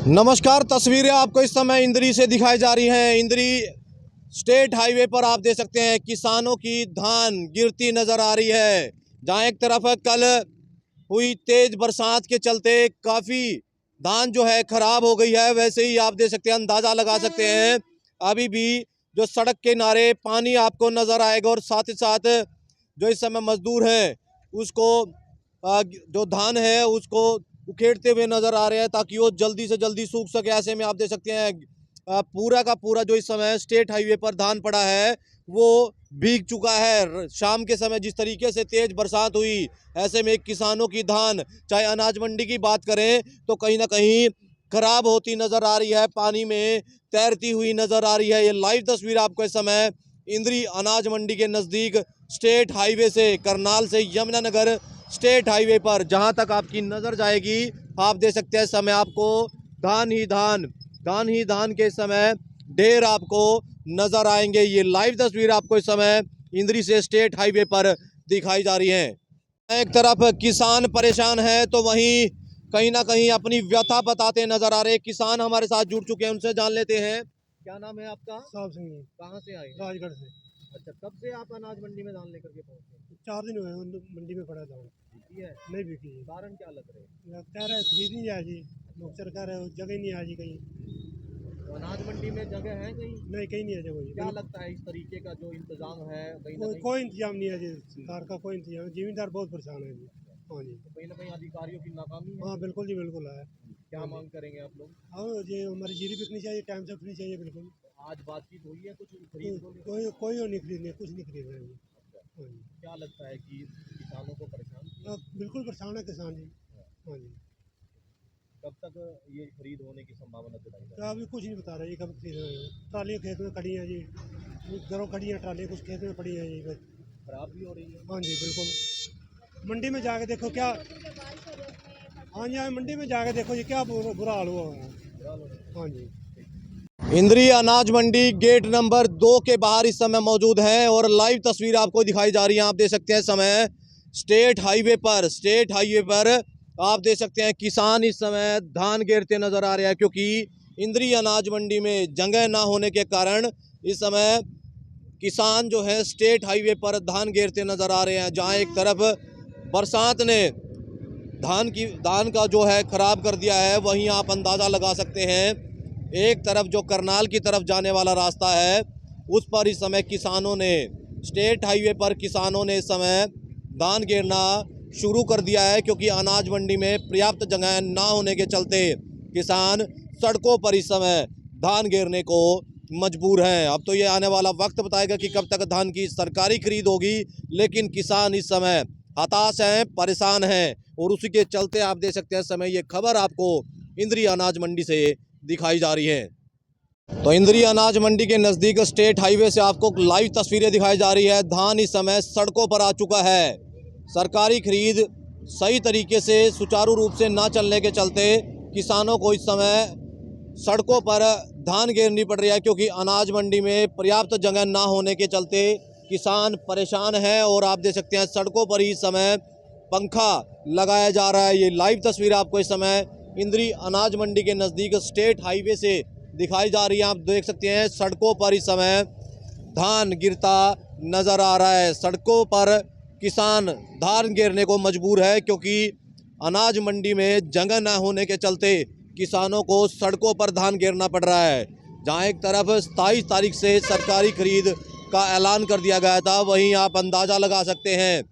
नमस्कार। तस्वीरें आपको इस समय इंद्री से दिखाई जा रही हैं। इंद्री स्टेट हाईवे पर आप देख सकते हैं किसानों की धान गिरती नजर आ रही है। जहां एक तरफ कल हुई तेज बरसात के चलते काफ़ी धान जो है खराब हो गई है, वैसे ही आप देख सकते हैं, अंदाज़ा लगा सकते हैं अभी भी जो सड़क के किनारे पानी आपको नज़र आएगा। और साथ ही साथ जो इस समय मजदूर हैं उसको जो धान है उसको उखेड़ते हुए नजर आ रहे हैं ताकि वो जल्दी से जल्दी सूख सके। ऐसे में आप देख सकते हैं पूरा का पूरा जो इस समय स्टेट हाईवे पर धान पड़ा है वो भीग चुका है। शाम के समय जिस तरीके से तेज बरसात हुई, ऐसे में किसानों की धान, चाहे अनाज मंडी की बात करें तो कहीं ना कहीं खराब होती नजर आ रही है, पानी में तैरती हुई नजर आ रही है। ये लाइव तस्वीर आपको इस समय इंद्री अनाज मंडी के नज़दीक स्टेट हाईवे से, करनाल से यमुनानगर स्टेट हाईवे पर जहां तक आपकी नज़र जाएगी आप देख सकते हैं समय आपको धान ही धान के समय ढेर आपको नज़र आएंगे। ये लाइव तस्वीर आपको इस समय इंद्री से स्टेट हाईवे पर दिखाई जा रही है। एक तरफ किसान परेशान है तो वहीं कहीं ना कहीं अपनी व्यथा बताते नजर आ रहे किसान हमारे साथ जुड़ चुके हैं, उनसे जान लेते हैं। क्या नाम है आपका? साहब सिंह जी, कहाँ से आए? राजगढ़ से। अच्छा, कब से आप अनाज मंडी में धान लेकर के पहुंचे? 4 दिन हुए हैं मंडी में पड़ा था। बिकी है? नहीं बिकी है। कारण क्या लग रहे हैं? कह रहे खरीद नहीं है जी, लोग सरकार है जगह ही नहीं है जी कहीं। तो अनाज मंडी में जगह है कहीं? नहीं कहीं नहीं है जगह। क्या लगता है इस तरीके का जो इंतजाम है कहीं ना कहीं? कोई इंतजाम नहीं है जी, सरकार का कोई इंतजाम। जिम्मेदार बहुत परेशान है जी। हाँ जी, तो कहीं ना कहीं अधिकारियों की नाकामी है। हाँ बिल्कुल जी, बिल्कुल है। क्या मांग करेंगे आप लोग? हाँ जी, हमारी जीरी बिकनी चाहिए, टाइम से उठनी चाहिए बिल्कुल। आज बातचीत हुई है कुछ कोई खरीद को लेकर? कोई नहीं खरीदने, कुछ नहीं खरीद रहे हैं। हाँ जी, क्या लगता है कि किसानों को परेशान किया? बिल्कुल परेशान है किसान जी। हाँ जी, कब तक ये खरीद होने की संभावना जताई जा तो अभी कुछ नहीं बता रहे जी कब खरीद रहे हैं। ट्रालियाँ खेत में खड़ी हैं जी, घरों खड़ी हैं ट्रालियाँ, कुछ खेत में पड़ी हैं जी बस। रही? खराब भी हो रही है? हाँ जी बिल्कुल। मंडी में जाके देखो क्या, हाँ जी हाँ, मंडी में जाके देखो जी क्या बुरा हाल हुआ है। हाँ जी, इंद्री अनाज मंडी गेट नंबर 2 के बाहर इस समय मौजूद हैं और लाइव तस्वीर आपको दिखाई जा रही है। आप देख सकते हैं समय स्टेट हाईवे पर आप देख सकते हैं किसान इस समय धान गेरते नजर आ रहे हैं, क्योंकि इंद्री अनाज मंडी में जगह ना होने के कारण इस समय किसान जो है स्टेट हाईवे पर धान गेरते नजर आ रहे हैं। जहां एक तरफ बरसात ने धान का जो है खराब कर दिया है, वहीं आप अंदाज़ा लगा सकते हैं एक तरफ जो करनाल की तरफ जाने वाला रास्ता है उस पर इस समय किसानों ने, स्टेट हाईवे पर किसानों ने इस समय धान गिरना शुरू कर दिया है, क्योंकि अनाज मंडी में पर्याप्त जगह ना होने के चलते किसान सड़कों पर इस समय धान गिरने को मजबूर हैं। अब तो ये आने वाला वक्त बताएगा कि कब तक धान की सरकारी खरीद होगी, लेकिन किसान इस समय हताश हैं, परेशान हैं और उसी के चलते आप देख सकते हैं समय ये खबर आपको इंद्री अनाज मंडी से दिखाई जा रही है। तो इंद्री अनाज मंडी के नज़दीक स्टेट हाईवे से आपको लाइव तस्वीरें दिखाई जा रही है। धान इस समय सड़कों पर आ चुका है। सरकारी खरीद सही तरीके से सुचारू रूप से ना चलने के चलते किसानों को इस समय सड़कों पर धान गिरनी पड़ रही है, क्योंकि अनाज मंडी में पर्याप्त जगह ना होने के चलते किसान परेशान हैं। और आप देख सकते हैं सड़कों पर ही इस समय पंखा लगाया जा रहा है। ये लाइव तस्वीर आपको इस समय इंद्री अनाज मंडी के नज़दीक स्टेट हाईवे से दिखाई जा रही है। आप देख सकते हैं सड़कों पर इस समय धान गिरता नज़र आ रहा है। सड़कों पर किसान धान गिरने को मजबूर है, क्योंकि अनाज मंडी में जगह न होने के चलते किसानों को सड़कों पर धान गिरना पड़ रहा है। जहां एक तरफ 27 तारीख से सरकारी खरीद का ऐलान कर दिया गया था, वहीं आप अंदाज़ा लगा सकते हैं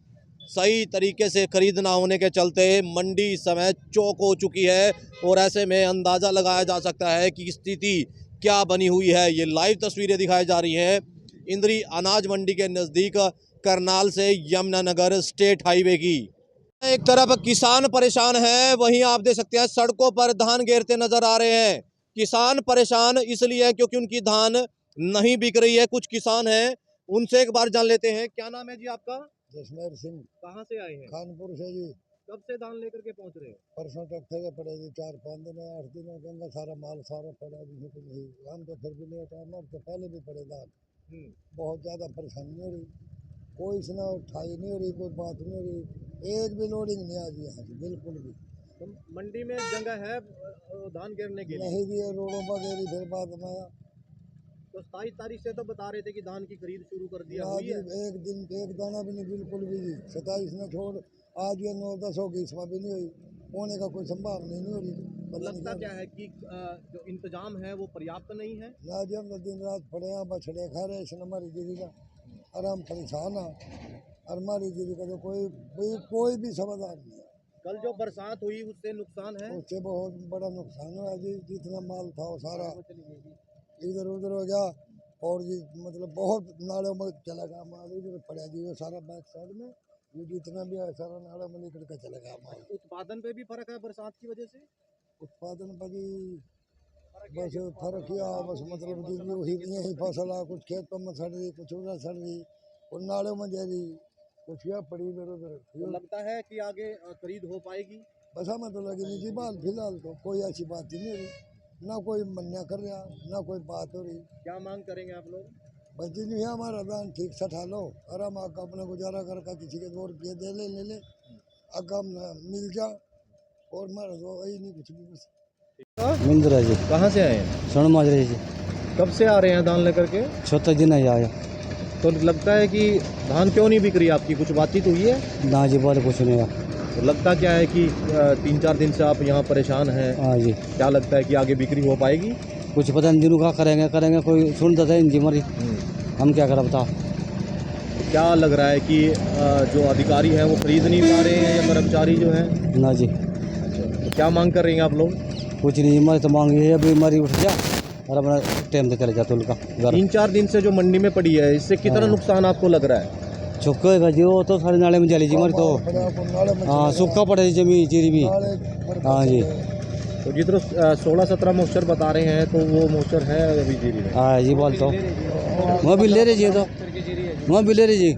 सही तरीके से खरीद ना होने के चलते मंडी इस समय चौक हो चुकी है। और ऐसे में अंदाज़ा लगाया जा सकता है कि स्थिति क्या बनी हुई है। ये लाइव तस्वीरें दिखाई जा रही हैं इंद्री अनाज मंडी के नज़दीक करनाल से यमुनानगर स्टेट हाईवे की। एक तरफ किसान परेशान हैं, वहीं आप देख सकते हैं सड़कों पर धान गिरते नजर आ रहे हैं। किसान परेशान इसलिए है क्योंकि उनकी धान नहीं बिक रही है। कुछ किसान हैं, उनसे एक बार जान लेते हैं। क्या नाम है जी आपका? जसमेर सिंह, कहाँ से आए हैं? खानपुर से जी। कब से धान लेकर के पहुंच रहे हैं? परसों तक थे पड़े जी, 4-5 दिन 8 दिनों के अंदर सारा माल सारा पड़ा जी। कुछ नहीं, हम तो फिर भी लेट आए, तो पहले भी पड़े दाग। बहुत ज़्यादा परेशानी हो रही, कोई इसने उठाई नहीं हो रही, कोई बात नहीं हो रही। एक भी लोडिंग नहीं आ रही यहाँ से बिल्कुल भी। तो मंडी में जगह है धान गिरने के लिए? नहीं दिए रोडों पर गिरी, फिर बाद में आया। तो 27 तारीख से तो बता रहे थे कि धान की खरीद शुरू कर दिया ना हुई जी, है। एक दिन एक दाना भी नहीं, बिल्कुल भी जी। 27 ने छोड़, आज ये 9-10 होगी, इसमें भी नहीं हुई, होने का कोई संभावना नहीं हो रही। तो पता नहीं लगता क्या क्या है कि जो इंतजाम है वो पर्याप्त नहीं है? ना जी, हम तो दिन रात पड़े हैं, बछड़े खा रहे, इसने हमारी दीदी का आराम परेशान है। और हमारी दीदी का तो कोई भी समाधान नहीं है। कल जो बरसात हुई उससे नुकसान है? उससे बहुत बड़ा नुकसान हुआ जी, जितना माल था वो सारा इधर उधर हो गया। और जी मतलब बहुत नालों में चला गया माल, इधर पड़ा जी वो सारा बैक साइड में, ये जितना भी है सारा नालों में निकल के चला गया माल। उत्पादन पे भी फर्क है बरसात की वजह से? उत्पादन पर जी बस फर्क किया, बस मतलब कि वही यही फसल है, कुछ खेत पर में सड़ रही, कुछ उधर सड़ रही, और नालों में जा रही, कुछ यह पड़ी इधर उधर। तो लगता है कि आगे खरीद हो पाएगी? बस हमें तो लगी नहीं जी, बाल फिलहाल तो कोई ऐसी बात ही नहीं हो रही, ना कोई मन्या कर रहा, ना कोई बात हो रही। क्या मांग करेंगे आप लोग? बस जी नहीं, हमारा दान ठीक से ठा लो, आराम आका अपना गुजारा करके किसी के 2 रुपये दे ले अगम मिल जा, और हमारा तो वही नहीं कुछ भी बस। मिंद्रा जी, कहाँ से आए हैं? सोन माजरे जी, कब से आ रहे हैं धान लेकर के? चौथा दिन है आया। तो लगता है कि धान क्यों नहीं बिक रही आपकी? कुछ बातचीत हुई है? ना जी, बात कुछ नहीं है। तो लगता क्या है कि 3-4 दिन से आप यहाँ परेशान हैं? हाँ जी, क्या लगता है कि आगे बिक्री हो पाएगी? कुछ पता नहीं, दिनों का करेंगे कोई सुनता था इनकी मरी, हम क्या करें बताओ। क्या लग रहा है कि जो अधिकारी हैं वो खरीद नहीं पा रहे हैं या कर्मचारी जो हैं? ना जी, तो क्या मांग कर रही हैं आप लोग? कुछ नहीं, हमारी तो मांग ये है, अभी मरी उठ जा और अपना टाइम से चले जाते उनका घर। 3-4 दिन से जो मंडी में पड़ी है, इससे कितना हाँ। नुकसान आपको लग रहा है? सूखा होगा जी, वो तो सारे नाले में जली जी मरी तो। हाँ, सूखा पड़े जमी जीरी भी। हाँ जी, तो जितना 16-17 मॉइस्चर बता रहे हैं तो वो मॉइस्चर है अभी जीरी में? हाँ जी, बोल तो वहाँ भी ले रहे जी, तो वहाँ भी ले रहे जी।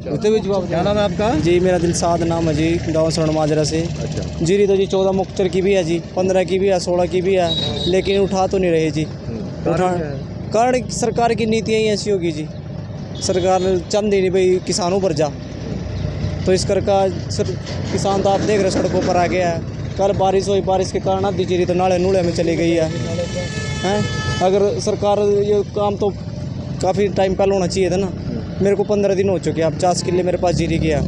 उतने भी जवाब। क्या नाम है आपका? जी, मेरा दिलसाद नाम है जी, गाँव सोन माजरा से। अच्छा। जीरी तो जी 14 मुक्तर की भी है जी, 15 की भी है, 16 की भी है, लेकिन उठा तो नहीं रहे जी। कारण उठा क्या है? कारण सरकार की नीतियाँ ही ऐसी होगी जी, सरकार चंद ही नहीं भाई किसानों पर जा, तो इस कर का किसान तो आप देख रहे सड़कों पर आ गया है। कल बारिश हुई, बारिश के कारण आधी जीरी तो नाले नूले में चली गई है। अगर सरकार ये काम तो काफ़ी टाइम पहले होना चाहिए था ना। मेरे को 15 दिन हो चुके हैं, अब 50 किले मेरे पास जीरी गया,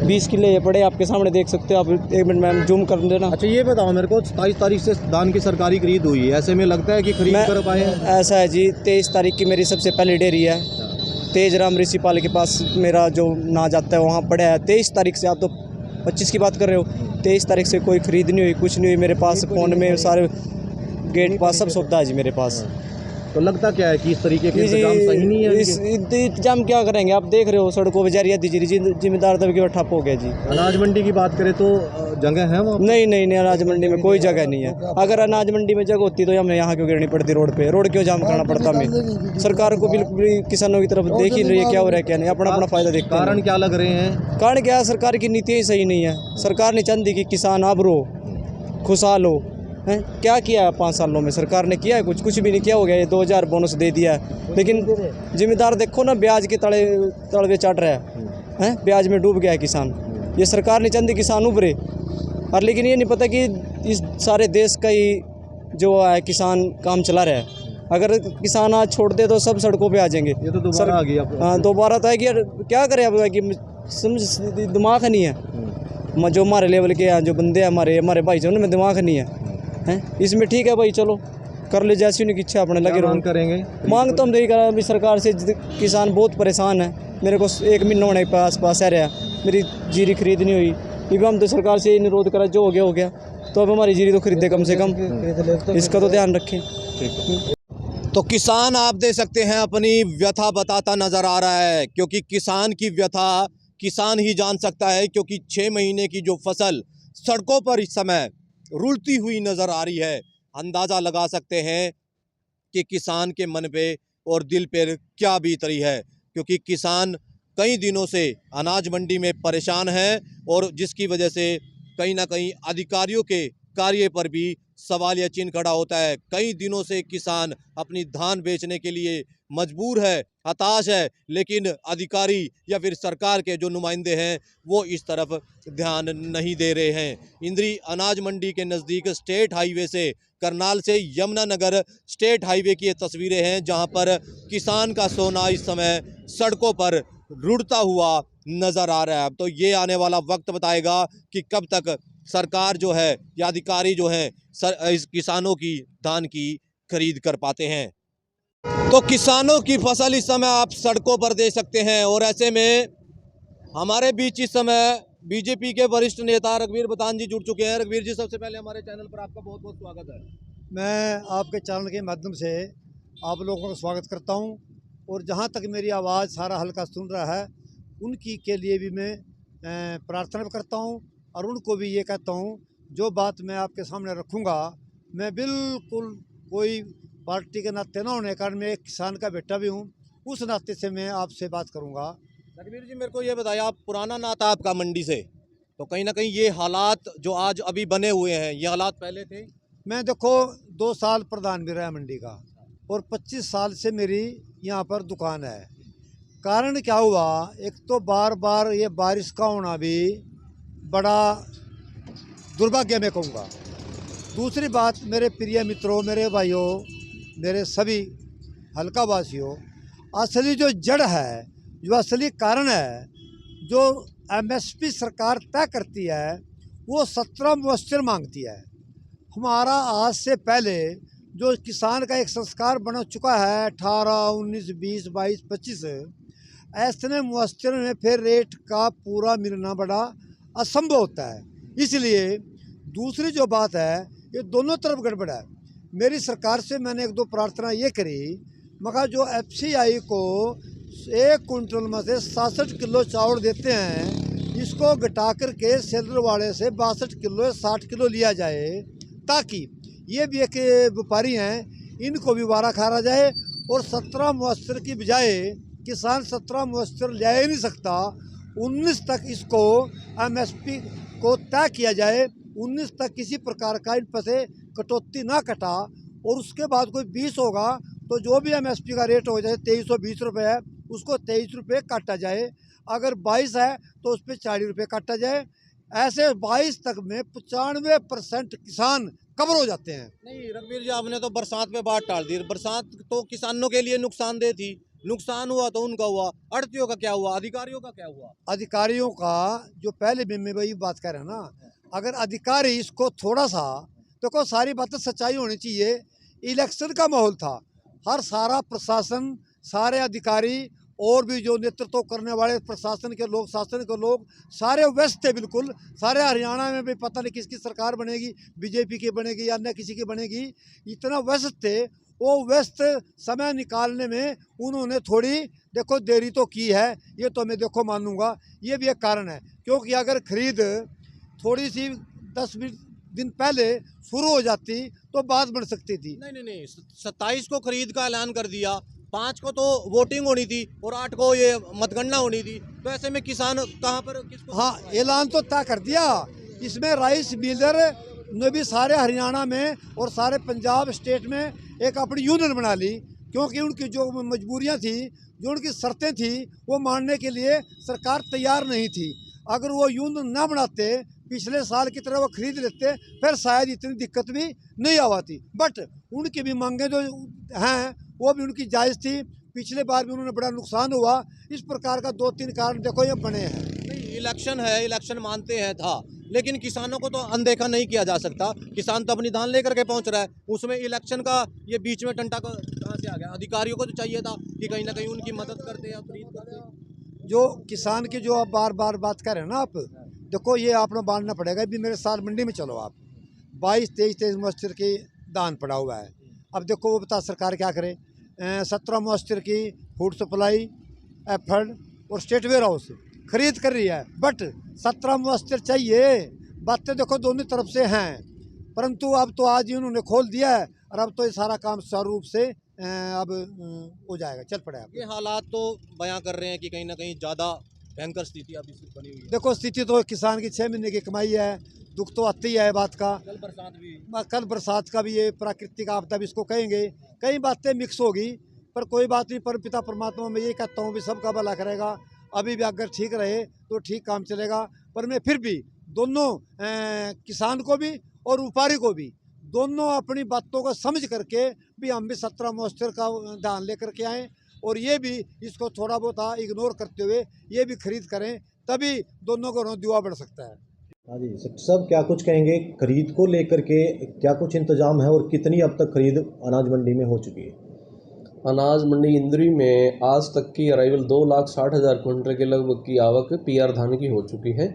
20 किले ये पड़े आपके सामने देख सकते हो आप। 1 मिनट में जूम कर देना। अच्छा ये बताओ मेरे को, 27 तारीख से धान की सरकारी खरीद हुई है, ऐसे में लगता है कि खरीद कर पाए हैं? ऐसा है जी, 23 तारीख की मेरी सबसे पहली डेयरी है, तेजराम ऋषिपाल के पास मेरा जो नाज आता है वहाँ पड़ा है। 23 तारीख से, आप तो 25 की बात कर रहे हो, 23 तारीख से कोई खरीद नहीं हुई, कुछ नहीं हुई। मेरे पास फ़ोन में सारे गेट पास सब सुविधा है जी मेरे पास। तो लगता क्या है कि इस तरीके के इंतजाम सही नहीं है? इस इंतजाम क्या करेंगे, आप देख रहे हो सड़कों पर जारी दीजिए, जिम्मेदार तब के ठप हो गया जी। अनाज मंडी की बात करें तो जगह है वहाँ? नहीं, अनाज मंडी में कोई जगह नहीं है। अगर अनाज मंडी में जगह होती तो हमें यहाँ क्यों गिरनी पड़ती रोड पे? रोड क्यों जाम करना पड़ता हमें? सरकार को बिल्कुल भी किसानों की तरफ देख ही नहीं है, क्या हो रहा है क्या नहीं, अपना अपना फायदा देखते हैं। कारण क्या लग रहे हैं? कारण क्या है, सरकार की नीतियाँ ही सही नहीं है। सरकार ने चाहती कि किसान अब रो खुशहाल हो, हैं? क्या किया है 5 सालों में सरकार ने? किया है कुछ भी नहीं किया। हो गया ये 2000 बोनस दे दिया है, लेकिन जिम्मेदार देखो ना, ब्याज के तड़वे चढ़ रहा है, ब्याज में डूब गया है किसान। ये सरकार नहीं चाहती किसान उभरे, और लेकिन ये नहीं पता कि इस सारे देश का ही जो है किसान काम चला रहा है। अगर किसान आज छोड़ दे तो सब सड़कों पे आ जाएंगे। ये तो दोबारा आ गया। हाँ, दोबारा तो है कि यार क्या करें अब, कि समझ दिमाग नहीं है। जो हमारे लेवल के हैं, जो बंदे हैं हमारे भाई, जो उनमें दिमाग नहीं है। इसमें ठीक है भाई, चलो कर ले जैसी उनकी इच्छा, अपने लगे मांग करेंगे। मांग तो हम यही करें अभी सरकार से। किसान बहुत परेशान है, मेरे को 1 महीना होने के पास रहा, मेरी जीरी खरीद नहीं हुई। क्योंकि हम तो सरकार से अनुरोध करा, जो हो गया, तो अब हमारी जीरी तो खरीदे कम से कम, इसका तो ध्यान रखें। तो किसान आप दे सकते हैं अपनी व्यथा बताता नजर आ रहा है, क्योंकि किसान की व्यथा किसान ही जान सकता है, क्योंकि 6 महीने की जो फसल सड़कों पर इस समय रुलती हुई नजर आ रही है। अंदाजा लगा सकते हैं कि किसान के मन पे और दिल पर क्या बीत रही है, क्योंकि किसान कई दिनों से अनाज मंडी में परेशान है, और जिसकी वजह से कहीं ना कहीं अधिकारियों के कार्य पर भी सवालिया चिन्ह खड़ा होता है। कई दिनों से किसान अपनी धान बेचने के लिए मजबूर है, हताश है, लेकिन अधिकारी या फिर सरकार के जो नुमाइंदे हैं वो इस तरफ ध्यान नहीं दे रहे हैं। इंद्री अनाज मंडी के नज़दीक स्टेट हाईवे से करनाल से यमुनानगर स्टेट हाईवे की ये तस्वीरें हैं, जहां पर किसान का सोना इस समय सड़कों पर रुड़ता हुआ नजर आ रहा है। अब तो ये आने वाला वक्त बताएगा कि कब तक सरकार जो है या अधिकारी जो है इस किसानों की धान की खरीद कर पाते हैं। तो किसानों की फसल इस समय आप सड़कों पर देख सकते हैं, और ऐसे में हमारे बीच इस समय बीजेपी के वरिष्ठ नेता रघुवीर बतान जी जुड़ चुके हैं। रघुवीर जी, सबसे पहले हमारे चैनल पर आपका बहुत बहुत स्वागत है। मैं आपके चैनल के माध्यम से आप लोगों का स्वागत करता हूं, और जहां तक मेरी आवाज़ सारा हल्का सुन रहा है उनकी के लिए भी मैं प्रार्थना करता हूं, और उनको भी ये कहता हूं, जो बात मैं आपके सामने रखूंगा, मैं बिल्कुल कोई पार्टी के नाते ना होने कारण मैं एक किसान का बेटा भी हूं, उस नाते से मैं आपसे बात करूंगा। रघुवीर जी, मेरे को ये बताया, आप पुराना नाता आपका मंडी से, तो कहीं ना कहीं ये हालात जो आज अभी बने हुए हैं, ये हालात पहले थे? मैं देखो 2 साल प्रधान भी रहा मंडी का, और 25 साल से मेरी यहाँ पर दुकान है। कारण क्या हुआ, एक तो बार बार ये बारिश का होना भी बड़ा दुर्भाग्य मैं कहूँगा। दूसरी बात, मेरे प्रिय मित्रों, मेरे भाइयों, मेरे सभी हल्कावासियों, असली जो जड़ है, जो असली कारण है, जो एमएसपी सरकार तय करती है, वो 17 मॉइस्चर मांगती है। हमारा आज से पहले जो किसान का एक संस्कार बन चुका है 18, 19, 20, 22, 25, ऐसे मॉइस्चर में फिर रेट का पूरा मिलना बड़ा असंभव होता है। इसलिए दूसरी जो बात है, ये दोनों तरफ गड़बड़ है। मेरी सरकार से मैंने 1-2 प्रार्थना ये करी, मगर जो एफसीआई को 1 कुंटल में से 67 किलो चावल देते हैं, इसको घटा करके सेलर वाले से 62 किलो या 60 किलो लिया जाए, ताकि ये भी एक व्यापारी हैं, इनको भी वारा खारा जाए, और 17 मॉइस्चर की बजाय किसान 17 मॉइस्चर ले ही नहीं सकता। 19 तक इसको एमएसपी को तय किया जाए, 19 तक किसी प्रकार का इन पर से कटौती ना कटा, और उसके बाद कोई 20 होगा तो जो भी एमएसपी का रेट हो जाए 2320 रुपये है, उसको 23 रुपये काटा जाए। अगर 22 है तो उस पर 40 रुपये काटा जाए। ऐसे 22 तक में 95% किसान कवर हो जाते हैं। नहीं रघुवीर जी, आपने तो बरसात पे बात टाल दी। बरसात तो किसानों के लिए नुकसानदेह थी, नुकसान हुआ तो उनका हुआ, आड़तियों का क्या हुआ, अधिकारियों का क्या हुआ? अधिकारियों का जो पहले भी मैं वही बात कर रहा हूँ ना, अगर अधिकारी इसको थोड़ा सा, देखो सारी बातें सच्चाई होनी चाहिए। इलेक्शन का माहौल था, हर सारा प्रशासन, सारे अधिकारी और भी जो नेतृत्व करने वाले प्रशासन के लोग, शासन के लोग, सारे व्यस्त थे बिल्कुल। सारे हरियाणा में भी पता नहीं किसकी सरकार बनेगी, बीजेपी की बनेगी या अन्य किसी की बनेगी, इतना व्यस्त थे। वो व्यस्त समय निकालने में उन्होंने थोड़ी देखो देरी तो की है, ये तो मैं देखो मानूंगा, ये भी एक कारण है। क्योंकि अगर खरीद थोड़ी सी 10-20 दिन पहले शुरू हो जाती तो बात बढ़ सकती थी। नहीं, 27 को खरीद का ऐलान कर दिया, 5 को तो वोटिंग होनी थी और 8 को ये मतगणना होनी थी, तो ऐसे में किसान कहाँ पर किसको? हाँ, ऐलान तो तय कर दिया। इसमें राइस मिलर ने भी सारे हरियाणा में और सारे पंजाब स्टेट में एक अपनी यूनियन बना ली, क्योंकि उनकी जो मजबूरियां थी, जो उनकी शर्तें थी, वो मानने के लिए सरकार तैयार नहीं थी। अगर वो यूनियन ना बनाते, पिछले साल की तरह वो खरीद लेते, फिर शायद इतनी दिक्कत भी नहीं आती। बट उनकी भी मांगें जो हैं वो भी उनकी जायज़ थी। पिछले बार भी उन्होंने बड़ा नुकसान हुआ। इस प्रकार का 2-3 कारण देखो ये बने हैं। नहीं, इलेक्शन है, इलेक्शन मानते हैं था, लेकिन किसानों को तो अनदेखा नहीं किया जा सकता। किसान तो अपनी धान लेकर के पहुंच रहा है, उसमें इलेक्शन का ये बीच में टंटा कहाँ से आ गया? अधिकारियों को तो चाहिए था कि कहीं ना कहीं उनकी मदद करते या खरीद करते। जो किसान की जो आप बार बार बात कर रहे हैं ना, आप देखो ये आपने बांधना पड़ेगा। अभी मेरे साथ मंडी में चलो आप, 22-23 मॉइस्चर की दान पड़ा हुआ है। अब देखो वो बता सरकार क्या करे। 17 मॉइस्चर की फूड सप्लाई, एफर्ड और स्टेट वेयर हाउस खरीद कर रही है, बट 17 मॉइस्चर चाहिए। बातें देखो दोनों तरफ से हैं, परंतु अब तो आज ही उन्होंने खोल दिया है, और अब तो ये सारा काम सुचारू रूप से अब हो जाएगा, चल पड़ेगा। ये हालात तो बयां कर रहे हैं कि कहीं ना कहीं ज़्यादा भयंकर स्थिति अभी बनी हुई है। देखो स्थिति तो किसान की 6 महीने की कमाई है, दुख तो आती है बात का। कल बरसात का भी ये प्राकृतिक आपदा भी इसको कहेंगे। कई बातें मिक्स होगी, पर कोई बात नहीं, पर पिता परमात्मा मैं ये कहता हूँ भी सबका भला करेगा। अभी भी अगर ठीक रहे तो ठीक काम चलेगा। पर मैं फिर भी दोनों किसान को भी और व्यापारी को भी, दोनों अपनी बातों को समझ करके भी हम भी 17 मॉइस्चर का ध्यान लेकर के आएँ, और ये भी इसको थोड़ा बहुत इग्नोर करते हुए ये भी खरीद करें, तभी दोनों को दुआ बढ़ सकता है। हाँ जी सब क्या कुछ कहेंगे खरीद को लेकर के, क्या कुछ इंतजाम है और कितनी अब तक खरीद अनाज मंडी में हो चुकी है? अनाज मंडी इंद्री में आज तक की अराइवल 2,60,000 क्विंटल के लगभग की आवक पीआर धान की हो चुकी है,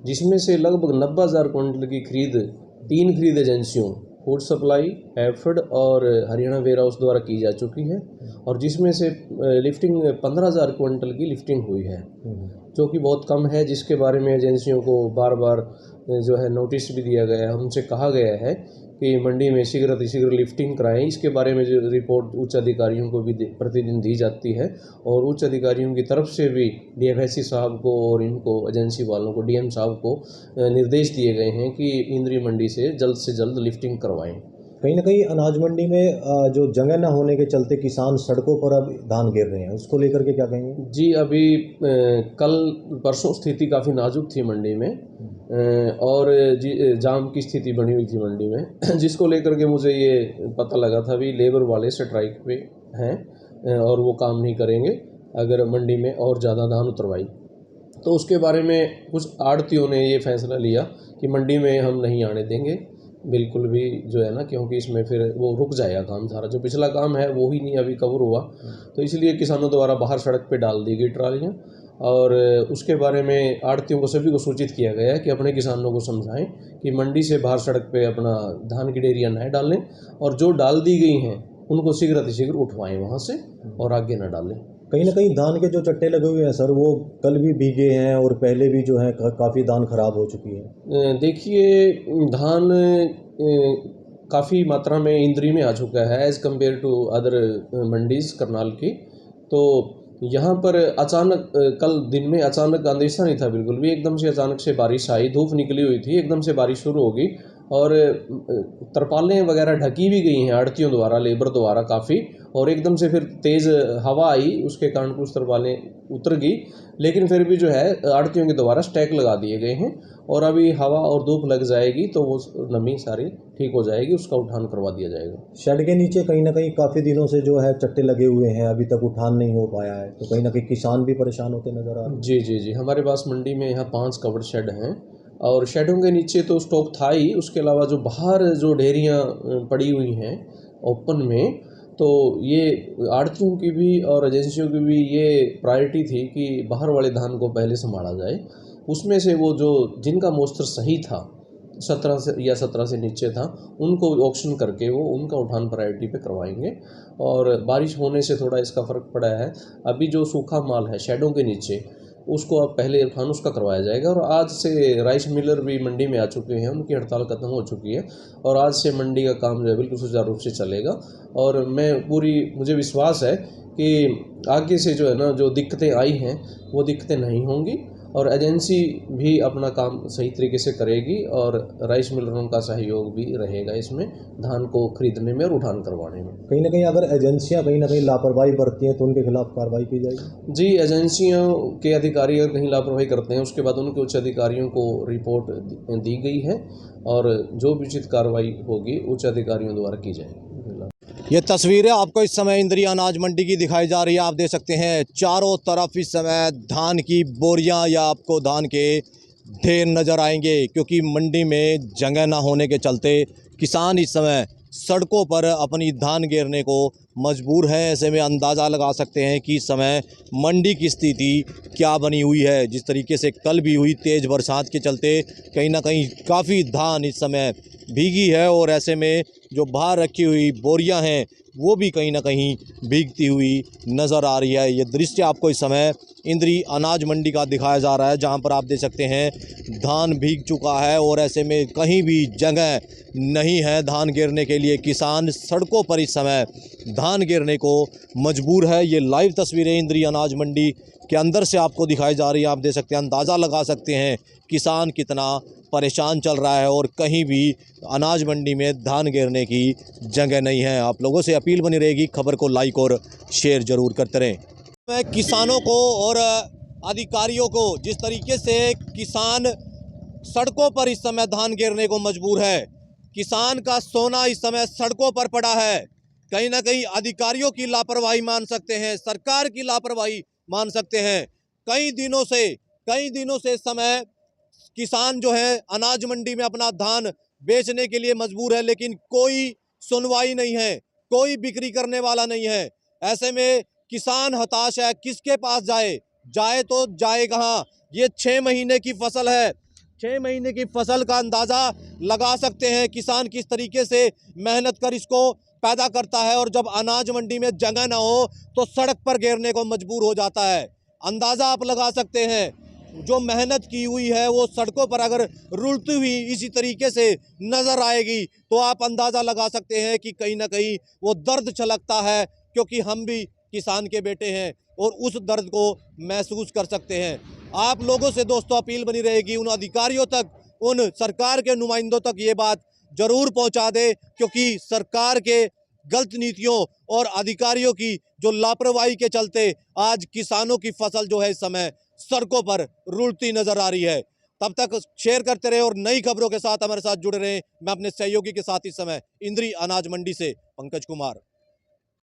जिसमें से लगभग 90,000 क्विंटल की खरीद 3 खरीद एजेंसियों फूड सप्लाई, हैफेड और हरियाणा वेयर हाउस द्वारा की जा चुकी है, और जिसमें से लिफ्टिंग 15,000 क्विंटल की लिफ्टिंग हुई है, जो कि बहुत कम है, जिसके बारे में एजेंसियों को बार बार जो है नोटिस भी दिया गया है। उनसे कहा गया है कि मंडी में शीघ्र लिफ्टिंग कराएं। इसके बारे में जो रिपोर्ट उच्च अधिकारियों को भी प्रतिदिन दी जाती है, और उच्च अधिकारियों की तरफ से भी डीएफएससी साहब को और इनको एजेंसी वालों को, डीएम साहब को निर्देश दिए गए हैं कि इंद्री मंडी से जल्द लिफ्टिंग करवाएं। कहीं ना कहीं अनाज मंडी में जो जगह न होने के चलते किसान सड़कों पर अब धान गिर रहे हैं, उसको लेकर के क्या कहेंगे? जी, अभी कल परसों स्थिति काफ़ी नाजुक थी मंडी में, और जाम की स्थिति बनी हुई थी मंडी में, जिसको लेकर के मुझे ये पता लगा था भी लेबर वाले स्ट्राइक पे हैं और वो काम नहीं करेंगे अगर मंडी में और ज़्यादा धान उतरवाई। तो उसके बारे में कुछ आड़तियों ने ये फैसला लिया कि मंडी में हम नहीं आने देंगे बिल्कुल भी, जो है ना, क्योंकि इसमें फिर वो रुक जाएगा काम सारा, जो पिछला काम है वो ही नहीं अभी कवर हुआ। तो इसलिए किसानों द्वारा बाहर सड़क पे डाल दी गई ट्रालियाँ, और उसके बारे में आड़तियों को सभी को सूचित किया गया है कि अपने किसानों को समझाएं कि मंडी से बाहर सड़क पे अपना धान की ढेरियाँ न डालें, और जो डाल दी गई हैं उनको शीघ्र उठवाएँ वहाँ से और आगे न डालें। कहीं ना कहीं धान के जो चट्टे लगे हुए हैं सर, वो कल भी भीगे हैं और पहले भी जो है काफ़ी धान खराब हो चुकी है। देखिए, धान काफ़ी मात्रा में इंद्री में आ चुका है as compare to other mandis Karnal की। तो यहाँ पर अचानक कल दिन में अचानक अंदेशा नहीं था बिल्कुल भी, एकदम से अचानक से बारिश आई, धूप निकली हुई थी, एकदम से बारिश शुरू हो गई, और तरपालें वगैरह ढकी भी गई हैं आड़तियों द्वारा, लेबर द्वारा काफ़ी, और एकदम से फिर तेज़ हवा आई, उसके कारण कुछ तरपालें उतर गई, लेकिन फिर भी जो है आड़तियों के द्वारा स्टैक लगा दिए गए हैं, और अभी हवा और धूप लग जाएगी तो वो नमी सारी ठीक हो जाएगी, उसका उठान करवा दिया जाएगा। शेड के नीचे कहीं ना कहीं काफ़ी दिनों से जो है चट्टे लगे हुए हैं, अभी तक उठान नहीं हो पाया है, तो कहीं ना कहीं किसान भी परेशान होते नजर आ रहे हैं। जी जी जी, हमारे पास मंडी में यहाँ 5 कवर्ड शेड हैं, और शेडों के नीचे तो स्टॉक था ही, उसके अलावा जो बाहर जो ढेरियाँ पड़ी हुई हैं ओपन में, तो ये आड़तियों की भी और एजेंसियों की भी ये प्रायोरिटी थी कि बाहर वाले धान को पहले संभाला जाए। उसमें से वो जो जिनका मोस्टर सही था 17 से नीचे था, उनको ऑक्शन करके वो उनका उठान प्रायोरिटी पे करवाएंगे। और बारिश होने से थोड़ा इसका फ़र्क पड़ा है, अभी जो सूखा माल है शेडों के नीचे उसको अब पहले उठान उसका करवाया जाएगा। और आज से राइस मिलर भी मंडी में आ चुके हैं, उनकी हड़ताल खत्म हो चुकी है, और आज से मंडी का काम जो है बिल्कुल सुचारू रूप से चलेगा। और मुझे विश्वास है कि आगे से जो है ना, जो दिक्कतें आई हैं वो दिक्कतें नहीं होंगी, और एजेंसी भी अपना काम सही तरीके से करेगी, और राइस मिलरों का सहयोग भी रहेगा इसमें धान को खरीदने में और उठान करवाने में। कहीं ना कहीं अगर एजेंसियां कहीं ना कहीं लापरवाही बरती हैं तो उनके खिलाफ कार्रवाई की जाएगी? जी, एजेंसियों के अधिकारी अगर कहीं लापरवाही करते हैं उसके बाद उनके उच्च अधिकारियों को रिपोर्ट दी गई है, और जो भी उचित कार्रवाई होगी उच्च अधिकारियों द्वारा की जाएगी। ये तस्वीरें आपको इस समय इंद्री अनाज मंडी की दिखाई जा रही है। आप देख सकते हैं चारों तरफ इस समय धान की बोरियां या आपको धान के ढेर नज़र आएंगे, क्योंकि मंडी में जगह ना होने के चलते किसान इस समय सड़कों पर अपनी धान गिरने को मजबूर हैं। ऐसे में अंदाज़ा लगा सकते हैं कि इस समय मंडी की स्थिति क्या बनी हुई है। जिस तरीके से कल भी हुई तेज़ बरसात के चलते कहीं ना कहीं काफ़ी धान इस समय भीगी है, और ऐसे में जो बाहर रखी हुई बोरियां हैं वो भी कहीं ना कहीं भीगती हुई नज़र आ रही है। ये दृश्य आपको इस समय इंद्री अनाज मंडी का दिखाया जा रहा है, जहां पर आप देख सकते हैं धान भीग चुका है, और ऐसे में कहीं भी जगह नहीं है धान गिरने के लिए। किसान सड़कों पर इस समय धान गिरने को मजबूर है। ये लाइव तस्वीरें इंद्री अनाज मंडी के अंदर से आपको दिखाई जा रही है। आप देख सकते हैं, अंदाज़ा लगा सकते हैं किसान कितना परेशान चल रहा है और कहीं भी अनाज मंडी में धान गिरने की जगह नहीं है। आप लोगों से अपील बनी रहेगी, खबर को लाइक और शेयर जरूर करते रहें। मैं किसानों को और अधिकारियों को, जिस तरीके से किसान सड़कों पर इस समय धान गिरने को मजबूर है, किसान का सोना इस समय सड़कों पर पड़ा है, कहीं ना कहीं अधिकारियों की लापरवाही मान सकते हैं, सरकार की लापरवाही मान सकते हैं। कई दिनों से इस समय किसान जो है अनाज मंडी में अपना धान बेचने के लिए मजबूर है, लेकिन कोई सुनवाई नहीं है, कोई बिक्री करने वाला नहीं है। ऐसे में किसान हताश है, किसके पास जाए तो जाए कहाँ? ये 6 महीने की फसल है, 6 महीने की फसल का अंदाज़ा लगा सकते हैं किसान किस तरीके से मेहनत कर इसको पैदा करता है, और जब अनाज मंडी में जगह ना हो तो सड़क पर गिरने को मजबूर हो जाता है। अंदाज़ा आप लगा सकते हैं, जो मेहनत की हुई है वो सड़कों पर अगर रुलती हुई इसी तरीके से नज़र आएगी तो आप अंदाज़ा लगा सकते हैं कि कहीं ना कहीं वो दर्द छलकता है, क्योंकि हम भी किसान के बेटे हैं और उस दर्द को महसूस कर सकते हैं। आप लोगों से दोस्तों अपील बनी रहेगी, उन अधिकारियों तक, उन सरकार के नुमाइंदों तक ये बात जरूर पहुंचा दे, क्योंकि सरकार के गलत नीतियों और अधिकारियों की जो लापरवाही के चलते आज किसानों की फसल जो है इस समय सड़कों पर रुलती नजर आ रही है। तब तक शेयर करते रहे और नई खबरों के साथ हमारे साथ जुड़े रहे। मैं अपने सहयोगी के साथ इस समय इंद्री अनाज मंडी से पंकज कुमार।